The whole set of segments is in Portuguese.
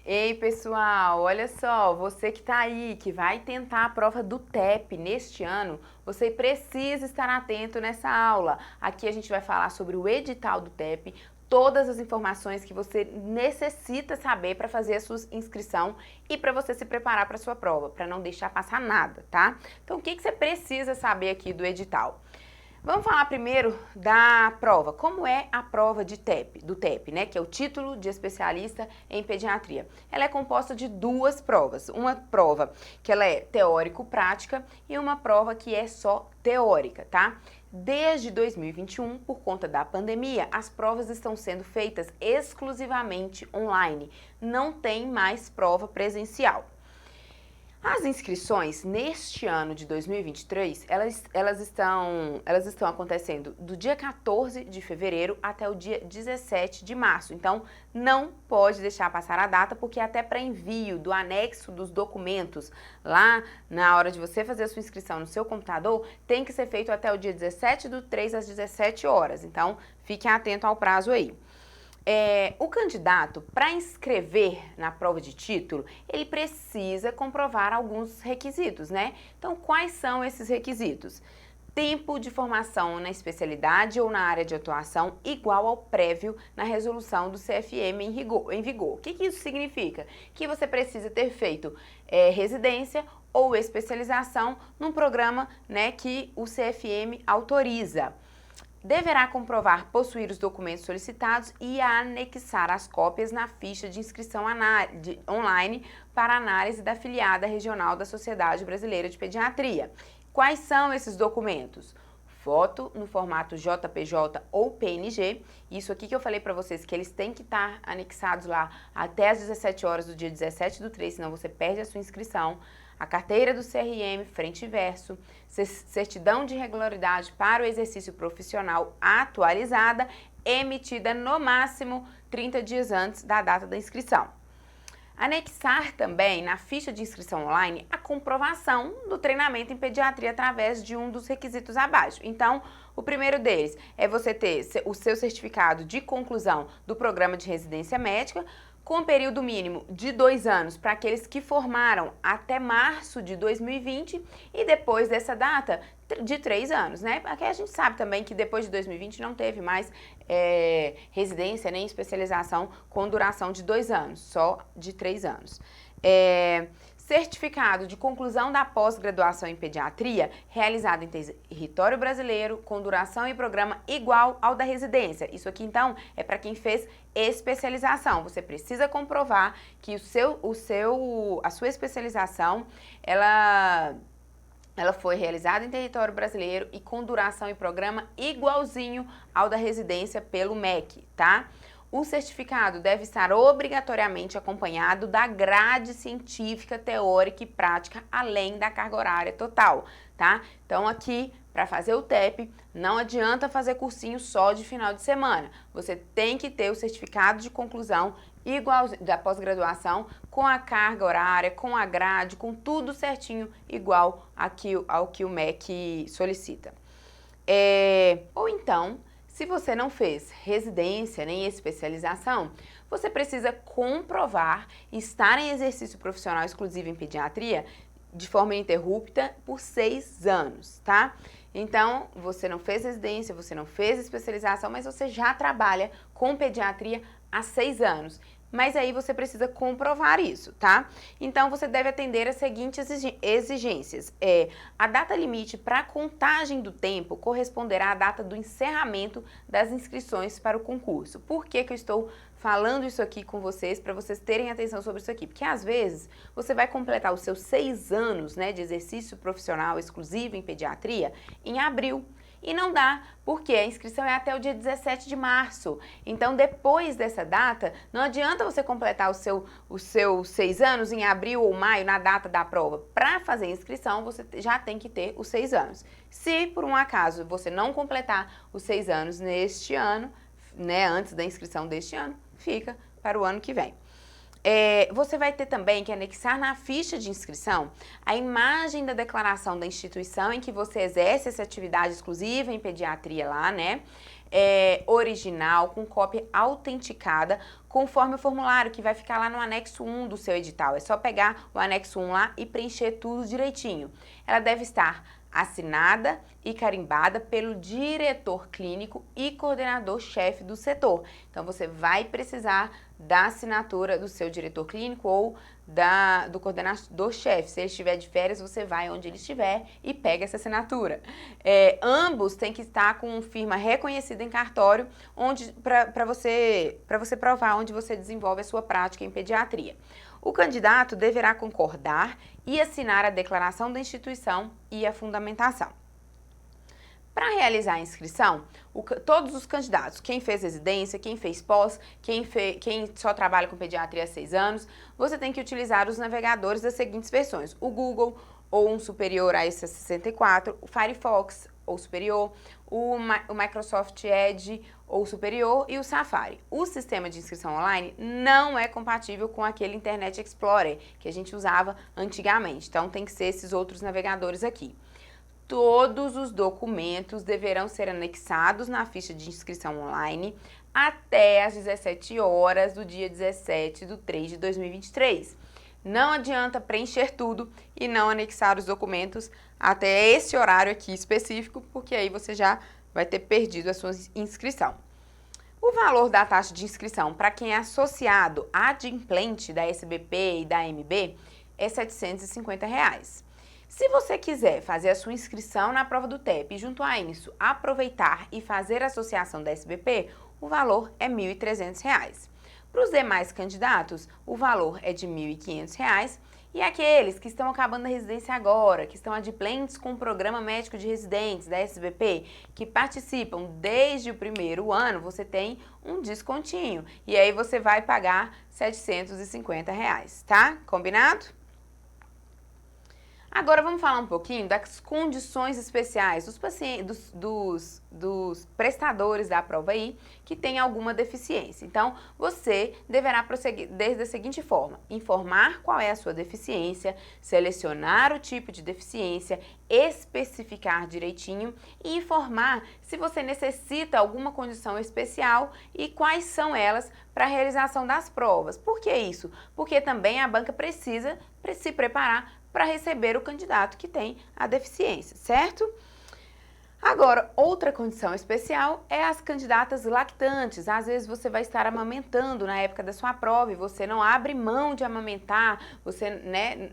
Ei, pessoal, olha só, você que está aí, que vai tentar a prova do TEP neste ano, você precisa estar atento nessa aula. Aqui a gente vai falar sobre o edital do TEP, todas as informações que você necessita saber para fazer a sua inscrição e para você se preparar para a sua prova, para não deixar passar nada, tá? Então, o que você precisa saber aqui do edital? Vamos falar primeiro da prova. Como é a prova de TEP, do TEP, né? Que é o título de especialista em pediatria. Ela é composta de duas provas. Uma prova que ela é teórico-prática e uma prova que é só teórica, tá? Desde 2021, por conta da pandemia, as provas estão sendo feitas exclusivamente online. Não tem mais prova presencial. As inscrições neste ano de 2023, elas estão acontecendo do dia 14 de fevereiro até o dia 17 de março. Então, não pode deixar passar a data, porque até para envio do anexo dos documentos lá na hora de você fazer a sua inscrição no seu computador, tem que ser feito até o dia 17/3 às 17 horas. Então, fique atento ao prazo aí. O candidato, para inscrever na prova de título, ele precisa comprovar alguns requisitos, né? Então, quais são esses requisitos? Tempo de formação na especialidade ou na área de atuação igual ao prévio na resolução do CFM em vigor. O que isso significa? Que você precisa ter feito residência ou especialização num programa, né, que o CFM autoriza. Deverá comprovar possuir os documentos solicitados e anexar as cópias na ficha de inscrição online para análise da afiliada regional da Sociedade Brasileira de Pediatria. Quais são esses documentos? Foto no formato JPJ ou PNG, isso aqui que eu falei para vocês que eles têm que estar anexados lá até às 17 horas do dia 17/3, senão você perde a sua inscrição. A carteira do CRM, frente e verso, certidão de regularidade para o exercício profissional atualizada, emitida no máximo 30 dias antes da data da inscrição. Anexar também na ficha de inscrição online a comprovação do treinamento em pediatria através de um dos requisitos abaixo. Então, o primeiro deles é você ter o seu certificado de conclusão do programa de residência médica, com período mínimo de 2 anos para aqueles que formaram até março de 2020 e depois dessa data de 3 anos, né? Aqui a gente sabe também que depois de 2020 não teve mais residência nem especialização com duração de 2 anos, só de 3 anos. Certificado de conclusão da pós-graduação em pediatria realizado em território brasileiro com duração e programa igual ao da residência. Isso aqui, então, é para quem fez especialização. Você precisa comprovar que a sua especialização, ela foi realizada em território brasileiro e com duração e programa igualzinho ao da residência pelo MEC, tá? O certificado deve estar obrigatoriamente acompanhado da grade científica, teórica e prática, além da carga horária total, tá? Então aqui, para fazer o TEP, não adianta fazer cursinho só de final de semana. Você tem que ter o certificado de conclusão igual da pós-graduação, com a carga horária, com a grade, com tudo certinho, igual ao que o MEC solicita. Ou então, se você não fez residência nem especialização, você precisa comprovar estar em exercício profissional exclusivo em pediatria de forma ininterrupta por 6 anos, tá? Então, você não fez residência, você não fez especialização, mas você já trabalha com pediatria há 6 anos. Mas aí você precisa comprovar isso, tá? Então, você deve atender as seguintes exigências. A data limite para a contagem do tempo corresponderá à data do encerramento das inscrições para o concurso. Por que que eu estou falando isso aqui com vocês, para vocês terem atenção sobre isso aqui? Porque, às vezes, você vai completar os seus 6 anos, né, de exercício profissional exclusivo em pediatria em abril. E não dá, porque a inscrição é até o dia 17 de março. Então, depois dessa data, não adianta você completar os seus 6 anos em abril ou maio, na data da prova. Para fazer a inscrição, você já tem que ter os 6 anos. Se, por um acaso, você não completar os 6 anos neste ano, né, antes da inscrição deste ano, fica para o ano que vem. Você vai ter também que anexar na ficha de inscrição a imagem da declaração da instituição em que você exerce essa atividade exclusiva em pediatria lá, né? original, com cópia autenticada, conforme o formulário que vai ficar lá no anexo 1 do seu edital. É só pegar o anexo 1 lá e preencher tudo direitinho. Ela deve estar assinada e carimbada pelo diretor clínico e coordenador-chefe do setor. Então, você vai precisar da assinatura do seu diretor clínico ou do coordenador-chefe. Se ele estiver de férias, você vai onde ele estiver e pega essa assinatura. Ambos têm que estar com firma reconhecida em cartório, para você provar onde você desenvolve a sua prática em pediatria. O candidato deverá concordar e assinar a declaração da instituição e a fundamentação. Para realizar a inscrição, todos os candidatos, quem fez residência, quem fez pós, quem só trabalha com pediatria há 6 anos, você tem que utilizar os navegadores das seguintes versões: o Google ou um superior a esse 64, o Firefox ou superior, o Microsoft Edge ou superior e o Safari. O sistema de inscrição online não é compatível com aquele Internet Explorer que a gente usava antigamente, então tem que ser esses outros navegadores aqui. Todos os documentos deverão ser anexados na ficha de inscrição online até às 17 horas do dia 17/3/2023. Não adianta preencher tudo e não anexar os documentos até esse horário aqui específico, porque aí você já vai ter perdido a sua inscrição. O valor da taxa de inscrição para quem é associado adimplente da SBP e da AMB é R$ 750. Se você quiser fazer a sua inscrição na prova do TEP e junto a isso aproveitar e fazer a associação da SBP, o valor é R$ 1.300. Para os demais candidatos, o valor é de R$ 1.500 e aqueles que estão acabando a residência agora, que estão adimplentes com o Programa Médico de Residentes da SBP, que participam desde o primeiro ano, você tem um descontinho e aí você vai pagar R$ 750, tá? Combinado? Agora vamos falar um pouquinho das condições especiais dos pacientes, dos prestadores da prova aí que tem alguma deficiência. Então, você deverá prosseguir da seguinte forma: informar qual é a sua deficiência, selecionar o tipo de deficiência, especificar direitinho e informar se você necessita alguma condição especial e quais são elas para a realização das provas. Por que isso? Porque também a banca precisa se preparar para receber o candidato que tem a deficiência, certo? Agora, outra condição especial é as candidatas lactantes. Às vezes você vai estar amamentando na época da sua prova e você não abre mão de amamentar, você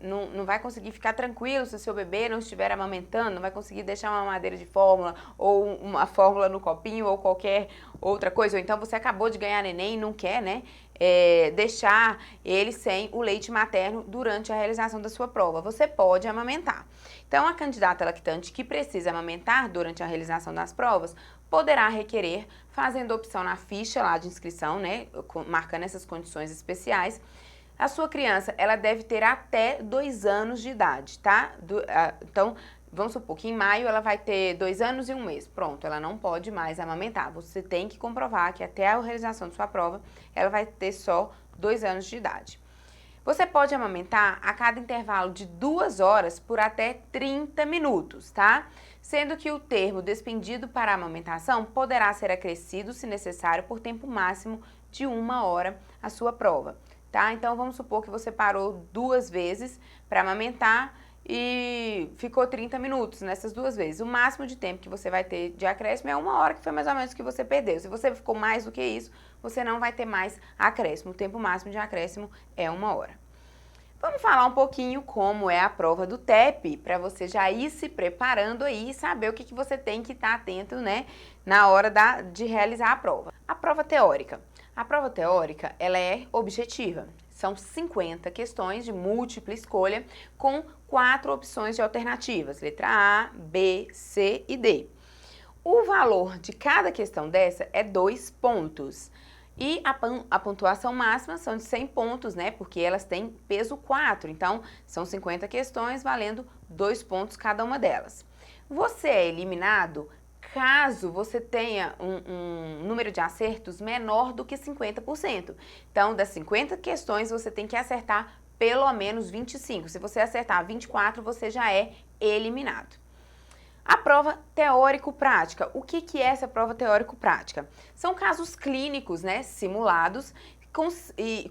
não vai conseguir ficar tranquilo se o seu bebê não estiver amamentando, não vai conseguir deixar uma mamadeira de fórmula ou uma fórmula no copinho ou qualquer outra coisa. Ou então você acabou de ganhar neném e não quer, deixar ele sem o leite materno durante a realização da sua prova. Você pode amamentar. Então, a candidata lactante que precisa amamentar durante a realização das provas poderá requerer, fazendo opção na ficha lá de inscrição, marcando essas condições especiais. A sua criança, ela deve ter até 2 anos de idade, tá? Então, vamos supor que em maio ela vai ter 2 anos e 1 mês. Pronto, ela não pode mais amamentar. Você tem que comprovar que até a realização de sua prova, ela vai ter só 2 anos de idade. Você pode amamentar a cada intervalo de 2 horas por até 30 minutos, tá? Sendo que o termo despendido para a amamentação poderá ser acrescido, se necessário, por tempo máximo de 1 hora a sua prova, tá? Então, vamos supor que você parou 2 vezes para amamentar e ficou 30 minutos nessas 2 vezes. O máximo de tempo que você vai ter de acréscimo é 1 hora, que foi mais ou menos o que você perdeu. Se você ficou mais do que isso, você não vai ter mais acréscimo. O tempo máximo de acréscimo é 1 hora. Vamos falar um pouquinho como é a prova do TEP, para você já ir se preparando aí e saber o que você tem que estar atento, na hora de realizar a prova. A prova teórica. A prova teórica, ela é objetiva. São 50 questões de múltipla escolha com 4 opções de alternativas, letra A, B, C e D. O valor de cada questão dessa é 2 pontos. E a pontuação máxima são de 100 pontos, porque elas têm peso 4. Então, são 50 questões valendo 2 pontos cada uma delas. Você é eliminado caso você tenha um número de acertos menor do que 50%. Então, das 50 questões, você tem que acertar pelo menos 25. Se você acertar 24, você já é eliminado. A prova teórico-prática. O que é essa prova teórico-prática? São casos clínicos, né, simulados,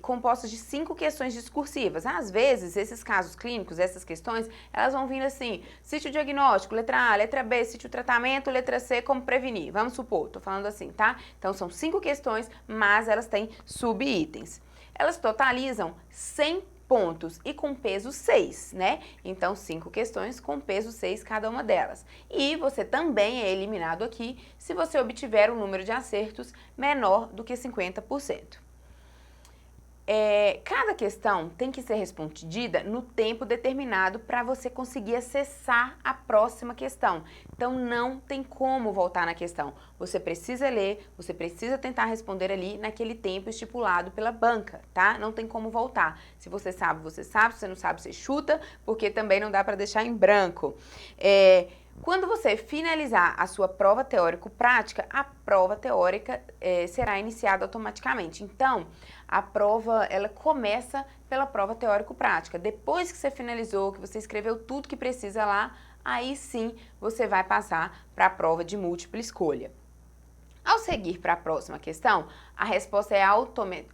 compostos de 5 questões discursivas. Às vezes, esses casos clínicos, essas questões, elas vão vindo assim, cite o diagnóstico, letra A, letra B, cite o tratamento, letra C, como prevenir. Vamos supor, tô falando assim, tá? Então, são 5 questões, mas elas têm subitens. Elas totalizam 100 pontos e com peso 6, né? Então, 5 questões com peso 6 cada uma delas. E você também é eliminado aqui se você obtiver um número de acertos menor do que 50%. Cada questão tem que ser respondida no tempo determinado para você conseguir acessar a próxima questão. Então, não tem como voltar na questão. Você precisa ler, você precisa tentar responder ali naquele tempo estipulado pela banca, tá? Não tem como voltar. Se você sabe, você sabe. Se você não sabe, você chuta, porque também não dá para deixar em branco. Quando você finalizar a sua prova teórico-prática, a prova teórica será iniciada automaticamente. Então, a prova, ela começa pela prova teórico-prática. Depois que você finalizou, que você escreveu tudo que precisa lá, aí sim você vai passar para a prova de múltipla escolha. Ao seguir para a próxima questão, a resposta é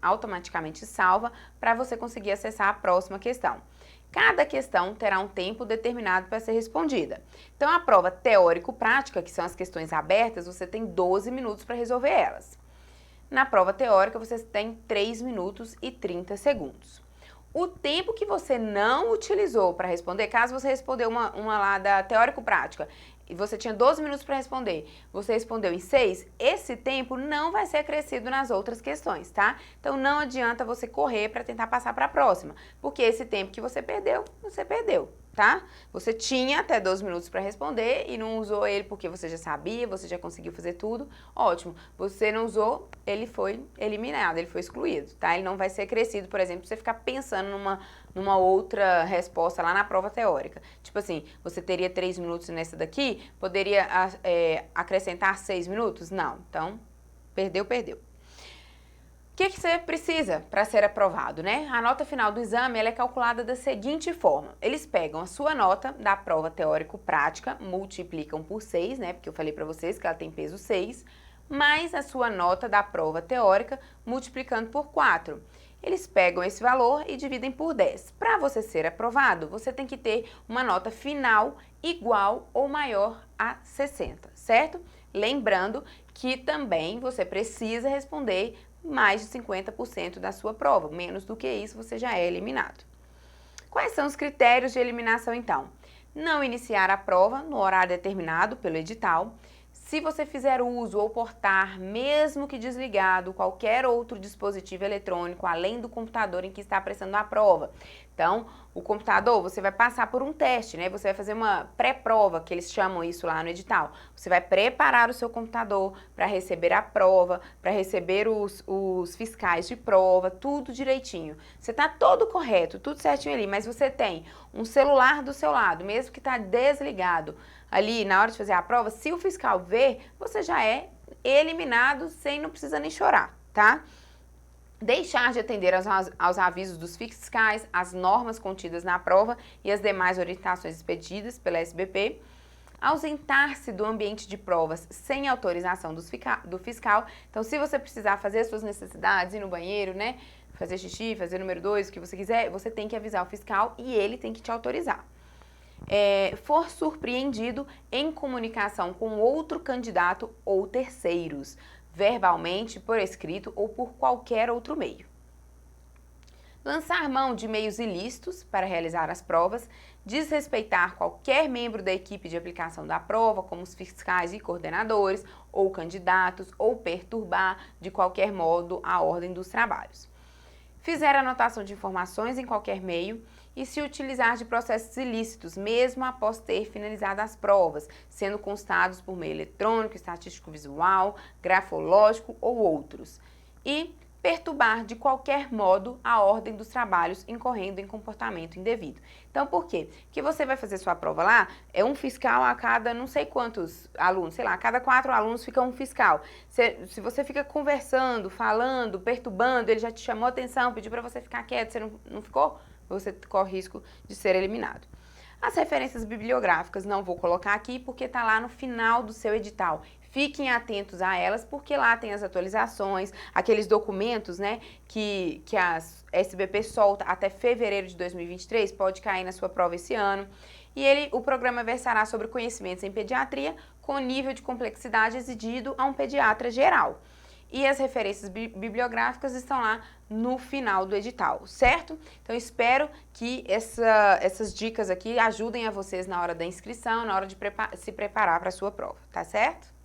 automaticamente salva para você conseguir acessar a próxima questão. Cada questão terá um tempo determinado para ser respondida. Então, a prova teórico-prática, que são as questões abertas, você tem 12 minutos para resolver elas. Na prova teórica, você tem 3 minutos e 30 segundos. O tempo que você não utilizou para responder, caso você respondeu uma lá da teórico-prática, e você tinha 12 minutos para responder, você respondeu em 6, esse tempo não vai ser acrescido nas outras questões, tá? Então, não adianta você correr para tentar passar para a próxima, porque esse tempo que você perdeu, tá? Você tinha até 12 minutos para responder e não usou ele porque você já sabia, você já conseguiu fazer tudo, ótimo. Você não usou, ele foi eliminado, ele foi excluído, tá? Ele não vai ser acrescido, por exemplo, você ficar pensando numa outra resposta lá na prova teórica. Tipo assim, você teria 3 minutos nessa daqui, poderia acrescentar 6 minutos? Não, então perdeu. O que você precisa para ser aprovado, né? A nota final do exame ela é calculada da seguinte forma. Eles pegam a sua nota da prova teórico-prática, multiplicam por 6, né? Porque eu falei para vocês que ela tem peso 6, mais a sua nota da prova teórica, multiplicando por 4. Eles pegam esse valor e dividem por 10. Para você ser aprovado, você tem que ter uma nota final igual ou maior a 60, certo? Lembrando que também você precisa responder mais de 50% da sua prova. Menos do que isso, você já é eliminado. Quais são os critérios de eliminação, então? Não iniciar a prova no horário determinado pelo edital. Se você fizer uso ou portar, mesmo que desligado, qualquer outro dispositivo eletrônico, além do computador em que está prestando a prova. Então, o computador, você vai passar por um teste, né? Você vai fazer uma pré-prova, que eles chamam isso lá no edital. Você vai preparar o seu computador para receber a prova, para receber os fiscais de prova, tudo direitinho. Você está todo correto, tudo certinho ali, mas você tem um celular do seu lado, mesmo que está desligado, ali na hora de fazer a prova, se o fiscal ver, você já é eliminado não precisa nem chorar, tá? Deixar de atender aos avisos dos fiscais, as normas contidas na prova e as demais orientações expedidas pela SBP. Ausentar-se do ambiente de provas sem autorização do fiscal. Então, se você precisar fazer as suas necessidades, ir no banheiro, né? Fazer xixi, fazer número 2, o que você quiser, você tem que avisar o fiscal e ele tem que te autorizar. For surpreendido em comunicação com outro candidato ou terceiros, verbalmente, por escrito ou por qualquer outro meio. Lançar mão de meios ilícitos para realizar as provas, desrespeitar qualquer membro da equipe de aplicação da prova, como os fiscais e coordenadores, ou candidatos, ou perturbar de qualquer modo a ordem dos trabalhos. Fizer anotação de informações em qualquer meio e se utilizar de processos ilícitos, mesmo após ter finalizado as provas, sendo constados por meio eletrônico, estatístico visual, grafológico ou outros. E perturbar de qualquer modo a ordem dos trabalhos, incorrendo em comportamento indevido. Então, por quê? Porque você vai fazer sua prova lá, é um fiscal a cada não sei quantos alunos, sei lá, a cada 4 alunos fica um fiscal. Se você fica conversando, falando, perturbando, ele já te chamou a atenção, pediu para você ficar quieto, você não ficou, você corre risco de ser eliminado. As referências bibliográficas não vou colocar aqui porque está lá no final do seu edital. Fiquem atentos a elas, porque lá tem as atualizações, aqueles documentos, né, que a SBP solta até fevereiro de 2023, pode cair na sua prova esse ano. E o programa versará sobre conhecimentos em pediatria com nível de complexidade exigido a um pediatra geral. E as referências bibliográficas estão lá no final do edital, certo? Então, espero que essas dicas aqui ajudem a vocês na hora da inscrição, na hora de se preparar para a sua prova, tá certo?